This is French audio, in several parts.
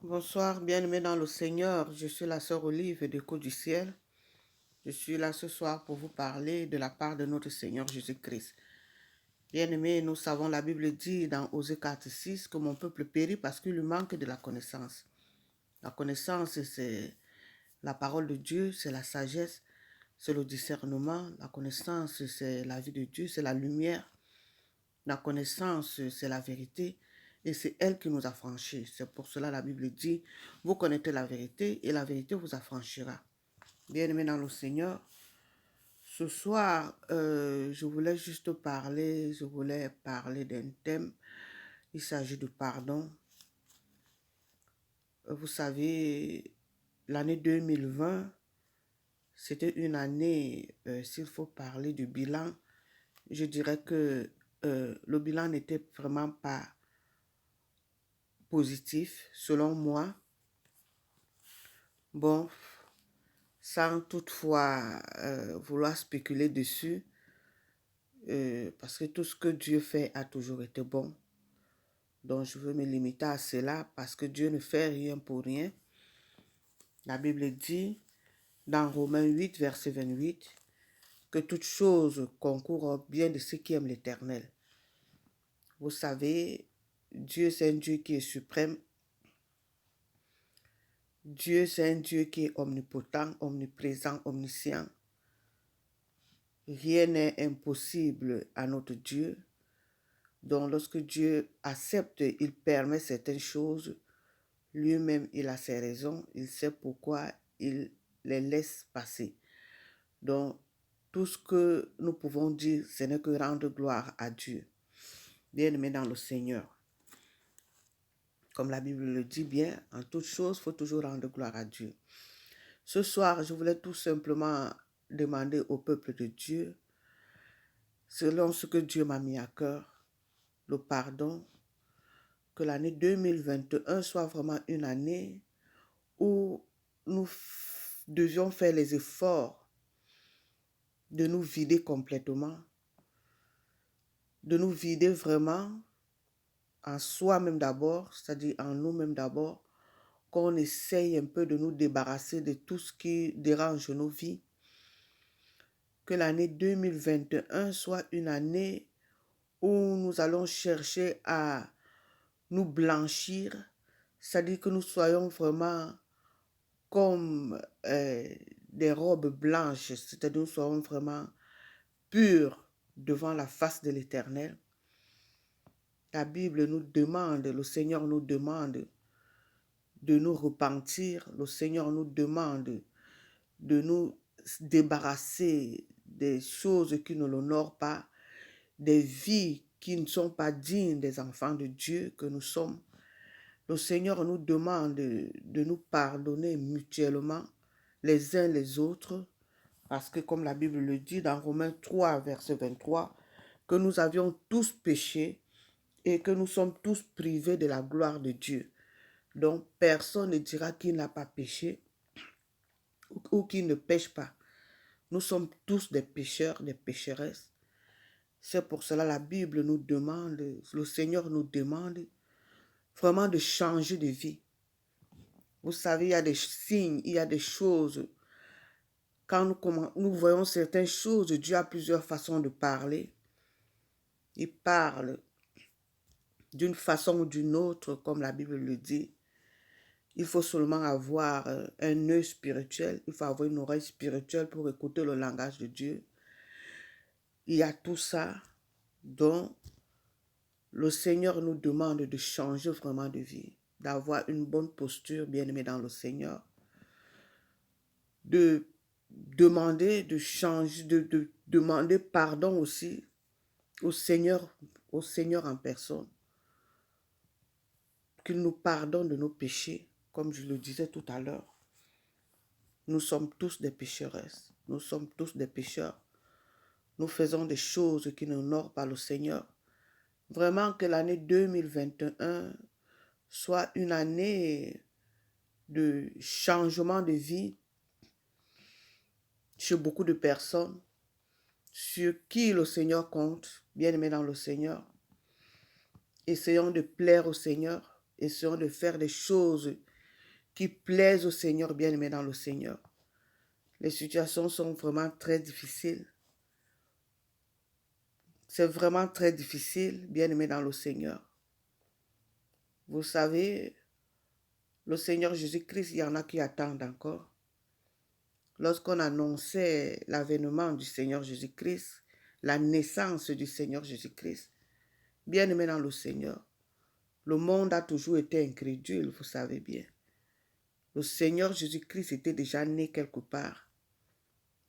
Bonsoir, bien-aimés dans le Seigneur. Je suis la sœur Olive de Côte du Ciel. Je suis là ce soir pour vous parler de la part de notre Seigneur Jésus-Christ. Bien-aimés, nous savons, la Bible dit dans Osée 4:6 que mon peuple périt parce qu'il lui manque de la connaissance. La connaissance, c'est la parole de Dieu, c'est la sagesse, c'est le discernement. La connaissance, c'est la vie de Dieu, c'est la lumière. La connaissance, c'est la vérité. Et c'est elle qui nous affranchit. C'est pour cela la Bible dit, vous connaissez la vérité et la vérité vous affranchira. Bien-aimés dans le Seigneur, ce soir, je voulais parler d'un thème. Il s'agit de pardon. Vous savez, l'année 2020, c'était une année, s'il faut parler du bilan, je dirais que le bilan n'était vraiment pas positif, selon moi. Bon, sans toutefois vouloir spéculer dessus, parce que tout ce que Dieu fait a toujours été bon. Donc, je veux me limiter à cela parce que Dieu ne fait rien pour rien. La Bible dit, dans Romains 8, verset 28, que toute chose concourt au bien de ceux qui aiment l'Éternel. Vous savez, Dieu, c'est un Dieu qui est suprême. Dieu, c'est un Dieu qui est omnipotent, omniprésent, omniscient. Rien n'est impossible à notre Dieu. Donc, lorsque Dieu accepte, il permet certaines choses, lui-même, il a ses raisons, il sait pourquoi il les laisse passer. Donc, tout ce que nous pouvons dire, ce n'est que rendre gloire à Dieu. Bien-aimé dans le Seigneur. Comme la Bible le dit bien, en toute chose, il faut toujours rendre gloire à Dieu. Ce soir, je voulais tout simplement demander au peuple de Dieu, selon ce que Dieu m'a mis à cœur, le pardon, que l'année 2021 soit vraiment une année où nous devions faire les efforts de nous vider complètement, de nous vider vraiment en soi-même d'abord, c'est-à-dire en nous-mêmes d'abord, qu'on essaye un peu de nous débarrasser de tout ce qui dérange nos vies. Que l'année 2021 soit une année où nous allons chercher à nous blanchir, c'est-à-dire que nous soyons vraiment comme des robes blanches, c'est-à-dire nous soyons vraiment purs devant la face de l'Éternel. La Bible nous demande, le Seigneur nous demande de nous repentir, le Seigneur nous demande de nous débarrasser des choses qui ne l'honorent pas, des vies qui ne sont pas dignes des enfants de Dieu que nous sommes. Le Seigneur nous demande de nous pardonner mutuellement les uns les autres, parce que comme la Bible le dit dans Romains 3, verset 23, que nous avions tous péché et que nous sommes tous privés de la gloire de Dieu. Donc personne ne dira qu'il n'a pas péché ou qu'il ne pêche pas. Nous sommes tous des pécheurs, des pécheresses. C'est pour cela la Bible nous demande, le Seigneur nous demande vraiment de changer de vie. Vous savez, il y a des signes, il y a des choses. Quand nous voyons certaines choses, Dieu a plusieurs façons de parler. Il parle d'une façon ou d'une autre, comme la Bible le dit. Il faut seulement avoir un œil spirituel, il faut avoir une oreille spirituelle pour écouter le langage de Dieu. Il y a tout ça dont le Seigneur nous demande de changer vraiment de vie, d'avoir une bonne posture, bien-aimé dans le Seigneur, de demander de changer, de demander pardon aussi au Seigneur en personne, qu'il nous pardonne de nos péchés, comme je le disais tout à l'heure. Nous sommes tous des pécheresses, nous sommes tous des pécheurs. Nous faisons des choses qui n'honorent pas le Seigneur. Vraiment que l'année 2021 soit une année de changement de vie chez beaucoup de personnes, sur qui le Seigneur compte, bien-aimés dans le Seigneur. Essayons de plaire au Seigneur, essayons de faire des choses qui plaisent au Seigneur, bien-aimés dans le Seigneur. Les situations sont vraiment très difficiles. C'est vraiment très difficile, bien-aimés dans le Seigneur. Vous savez, le Seigneur Jésus-Christ, il y en a qui attendent encore. Lorsqu'on annonçait l'avènement du Seigneur Jésus-Christ, la naissance du Seigneur Jésus-Christ, bien-aimés dans le Seigneur, le monde a toujours été incrédule, vous savez bien. Le Seigneur Jésus-Christ était déjà né quelque part,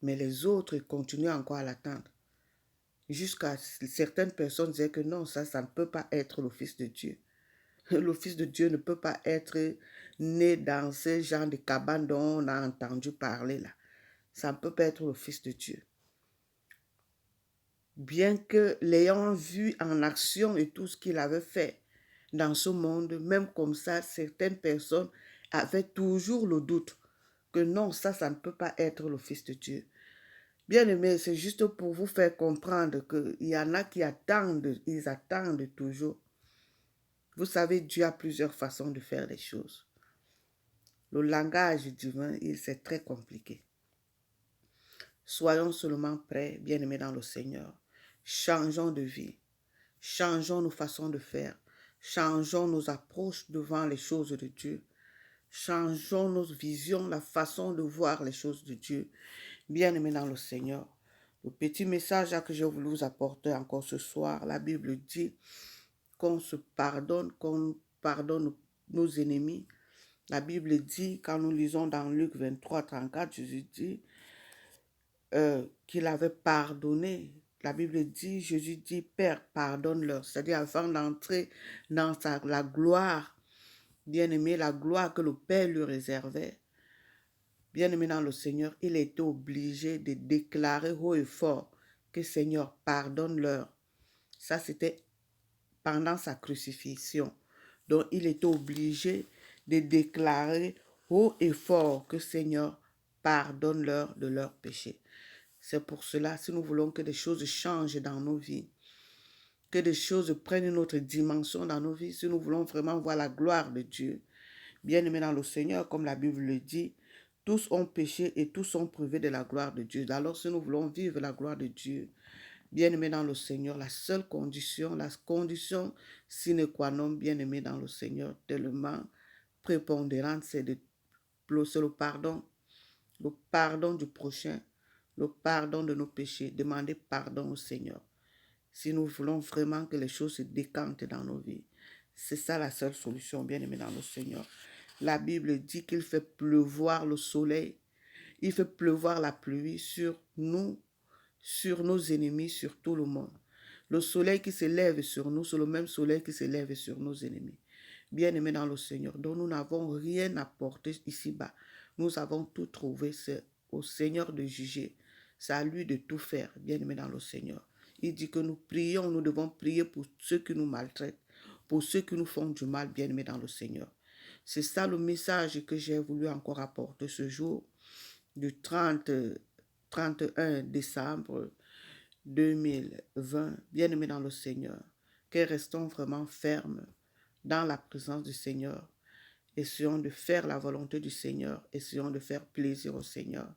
mais les autres continuaient encore à l'attendre. Jusqu'à certaines personnes disaient que non, ça ne peut pas être le Fils de Dieu. Le Fils de Dieu ne peut pas être né dans ce genre de cabane dont on a entendu parler là. Ça ne peut pas être le Fils de Dieu. Bien que l'ayant vu en action et tout ce qu'il avait fait dans ce monde, même comme ça, certaines personnes avaient toujours le doute que non, ça ne peut pas être le Fils de Dieu. Bien aimé, c'est juste pour vous faire comprendre qu'il y en a qui attendent, ils attendent toujours. Vous savez, Dieu a plusieurs façons de faire les choses. Le langage divin, c'est très compliqué. Soyons seulement prêts, bien-aimés dans le Seigneur. Changeons de vie. Changeons nos façons de faire. Changeons nos approches devant les choses de Dieu. Changeons nos visions, la façon de voir les choses de Dieu. Bien-aimés dans le Seigneur. Le petit message que j'ai voulu vous apporter encore ce soir, la Bible dit qu'on pardonne nos ennemis. La Bible dit, quand nous lisons dans Luc 23, 34, Jésus dit qu'il avait pardonné. La Bible dit, Jésus dit, Père, pardonne-leur. C'est-à-dire, avant d'entrer dans la gloire, bien-aimé, la gloire que le Père lui réservait, bien-aimé dans le Seigneur, il était obligé de déclarer haut et fort que Seigneur, pardonne-leur. Ça, c'était pendant sa crucifixion. Donc, il était obligé de déclarer haut et fort que Seigneur, pardonne-leur de leurs péchés. C'est pour cela, si nous voulons que des choses changent dans nos vies, que des choses prennent une autre dimension dans nos vies, si nous voulons vraiment voir la gloire de Dieu, bien-aimés dans le Seigneur, comme la Bible le dit, tous ont péché et tous sont privés de la gloire de Dieu. Alors, si nous voulons vivre la gloire de Dieu, bien-aimés dans le Seigneur, la seule condition, la condition sine qua non, bien-aimés dans le Seigneur, tellement prépondérante, c'est le pardon du prochain, le pardon de nos péchés, demander pardon au Seigneur. Si nous voulons vraiment que les choses se décantent dans nos vies, c'est ça la seule solution, bien-aimés dans le Seigneur. La Bible dit qu'il fait pleuvoir le soleil, il fait pleuvoir la pluie sur nous, sur nos ennemis, sur tout le monde. Le soleil qui se lève sur nous, c'est le même soleil qui se lève sur nos ennemis. Bien-aimés dans le Seigneur, dont nous n'avons rien à porter ici-bas. Nous avons tout trouvé, c'est au Seigneur de juger. C'est à lui de tout faire, bien-aimés dans le Seigneur. Il dit que nous prions, nous devons prier pour ceux qui nous maltraitent, pour ceux qui nous font du mal, bien-aimés dans le Seigneur. C'est ça le message que j'ai voulu encore apporter ce jour, du 31 décembre 2020, bien-aimés dans le Seigneur, que restons vraiment fermes dans la présence du Seigneur. Essayons de faire la volonté du Seigneur, essayons de faire plaisir au Seigneur,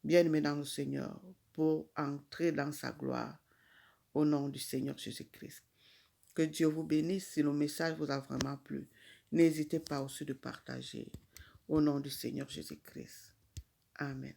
bien-aimés dans le Seigneur, pour entrer dans sa gloire, au nom du Seigneur Jésus-Christ. Que Dieu vous bénisse. Si le message vous a vraiment plu, n'hésitez pas aussi de partager, au nom du Seigneur Jésus-Christ. Amen.